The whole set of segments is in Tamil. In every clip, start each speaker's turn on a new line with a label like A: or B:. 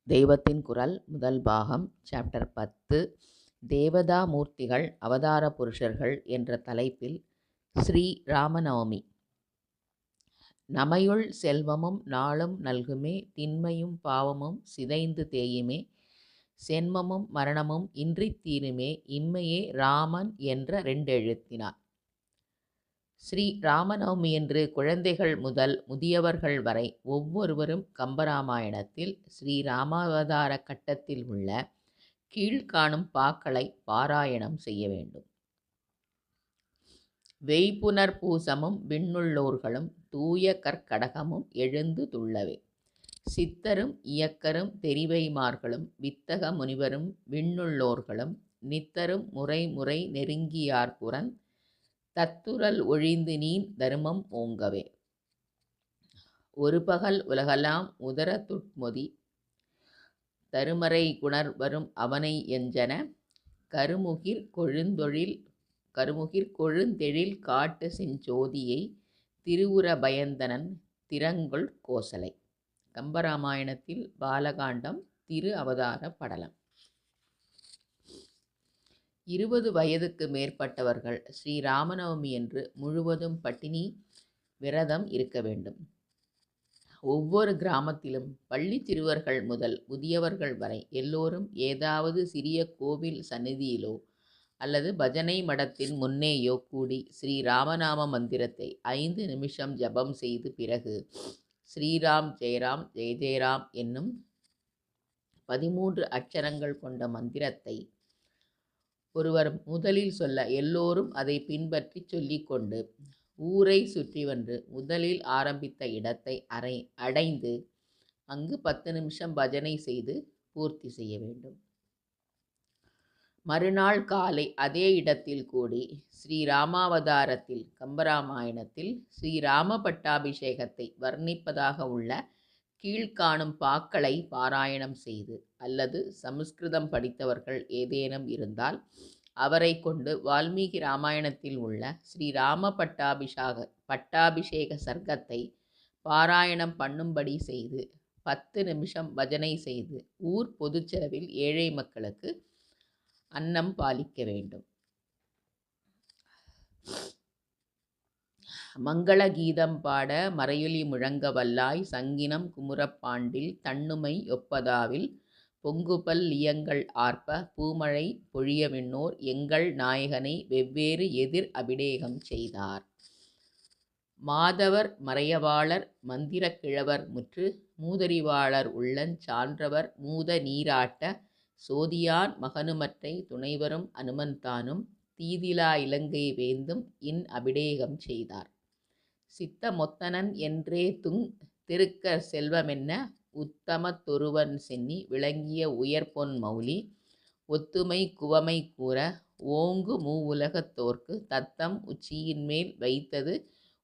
A: தெய்வத்தின் குரல் முதல் பாகம் சாப்டர் 10 தேவதா மூர்த்திகள் அவதார புருஷர்கள் என்ற தலைப்பில் ஸ்ரீ ராமநவமி. நமையுள் செல்வமும் நாளும் நல்குமே, திண்மையும் பாவமும் சிதைந்து தேயுமே, சென்மமும் மரணமும் இன்றித் தீருமே, இம்மையே ராமன் என்ற ரெண்டெழுத்தினார். ஸ்ரீ ராமநவமியன்று குழந்தைகள் முதல் முதியவர்கள் வரை ஒவ்வொருவரும் கம்பராமாயணத்தில் ஸ்ரீராமாவதார கட்டத்தில் உள்ள கீழ்காணும் பாக்களை பாராயணம் செய்ய வேண்டும். வெய்புனர் பூசமும் விண்ணுள்ளோர்களும் தூய கற்கடகமும் எழுந்து துள்ளவே, சித்தரும் இயக்கரும் தெரிவைமார்களும் வித்தக முனிவரும் விண்ணுள்ளோர்களும் நித்தரும் முறை முறை நெருங்கியார்புறன் தத்துரல் ஒழிந்து நீன் தருமம் ஓங்கவே, ஒரு பகல் உலகெல்லாம் உதர துட்மொதி தருமறை குணர் வரும் அவனை எஞ்சன கருமுகிற் கொழுந்தெழில் காட்டு செஞ்சோதியை திருவுர பயந்தனன் திறங்கொள் கோசலை. கம்பராமாயணத்தில் பாலகாண்டம் திரு அவதார படலம். 20 வயதுக்கு மேற்பட்டவர்கள் ஸ்ரீ ராமநவமியன்று முழுவதும் பட்டினி விரதம் இருக்க வேண்டும். ஒவ்வொரு கிராமத்திலும் பள்ளி சிறுவர்கள் முதல் முதியவர்கள் வரை எல்லோரும் ஏதாவது சிறிய கோவில் சந்நிதியிலோ அல்லது பஜனை மடத்தின் முன்னேயோ கூடி ஸ்ரீ ராமநாம மந்திரத்தை 5 நிமிஷம் ஜபம் செய்து பிறகு ஸ்ரீராம் ஜெயராம் ஜெய ஜெயராம் என்னும் 13 அட்சரங்கள் கொண்ட மந்திரத்தை ஒருவர் முதலில் சொல்ல எல்லோரும் அதை பின்பற்றி சொல்லிக்கொண்டு ஊரை சுற்றி வந்து முதலில் ஆரம்பித்த இடத்தை அடைந்து அங்கு 10 நிமிஷம் பஜனை செய்து பூர்த்தி செய்ய வேண்டும். மறுநாள் காலை அதே இடத்தில் கூடி ஸ்ரீராமாவதாரத்தில் கம்பராமாயணத்தில் ஸ்ரீராம பட்டாபிஷேகத்தை வர்ணிப்பதாக உள்ள கீழ்காணும் பாக்களை பாராயணம் செய்து அல்லது சமஸ்கிருதம் படித்தவர்கள் ஏதேனும் இருந்தால் அவரை கொண்டு வால்மீகி ராமாயணத்தில் உள்ள ஸ்ரீராம பட்டாபிஷேக சர்க்கத்தை பாராயணம் பண்ணும்படி செய்து 10 நிமிஷம் பஜனை செய்து ஊர் பொதுச்செலவில் ஏழை மக்களுக்கு அன்னம் பாலிக்க வேண்டும். மங்கள கீதம் பாட மறையொலி முழங்க வல்லாய் சங்கினம் குமுறப்பாண்டில் தன்னுமை ஒப்பதாவில் பொங்குபல் லியங்கள் ஆர்ப்ப பூமழை பொழிய விண்ணோர் எங்கள் நாயகனை வெவ்வேறு எதிர் அபிடேகம் செய்தார். மாதவர் மறையவாளர் மந்திரக் கிழவர் முற்று மூதறிவாளர் உள்ளஞ் சான்றவர் மூத நீராட்ட சோதியான் மகனுமற்றை துணைவரும் அனுமந்தானும் தீதிலா இலங்கை வேந்தும் இன் அபிடேகம் செய்தார். சித்த மொத்தனன் என்றே திருக்க செல்வமென்ன உத்தமத் தொருவன் சென்னி விளங்கிய உயர்பொன் மௌலி ஒத்துமை குவமை கூற ஓங்கு மூவுலகத்தோர்க்கு தத்தம் உச்சியின்மேல் வைத்தது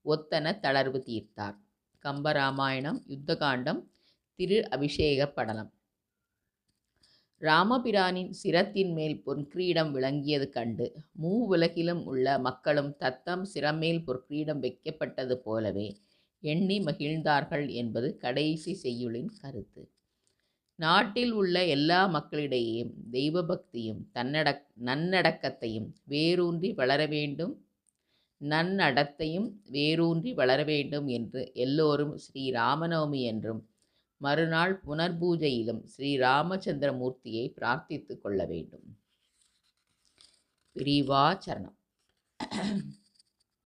A: ஒத்தன தளர்வு தீர்த்தார். கம்பராமாயணம் யுத்தகாண்டம் திரு அபிஷேக படலம். ராமபிரானின் சிரத்தின் மேல் பொற்கிரீடம் விளங்கியது கண்டு மூவுலகிலும் உள்ள மக்களும் தத்தம் சிரமேல் பொற்கிரீடம் வைக்கப்பட்டது போலவே எண்ணி மகிழ்ந்தார்கள் என்பது கடைசி செய்யுளின் கருத்து. நாட்டில் உள்ள எல்லா மக்களிடையேயும் தெய்வ பக்தியும் நன்னடக்கத்தையும் வேரூன்றி வளர வேண்டும் நன்னடத்தையும் வேரூன்றி வளர வேண்டும் என்று எல்லோரும் ஸ்ரீ ராமநவமி என்றும் மறுநாள் புனர்பூஜையிலும் ஸ்ரீ ராமச்சந்திரமூர்த்தியை பிரார்த்தித்து கொள்ள வேண்டும். பிரிவாச்சரணம்.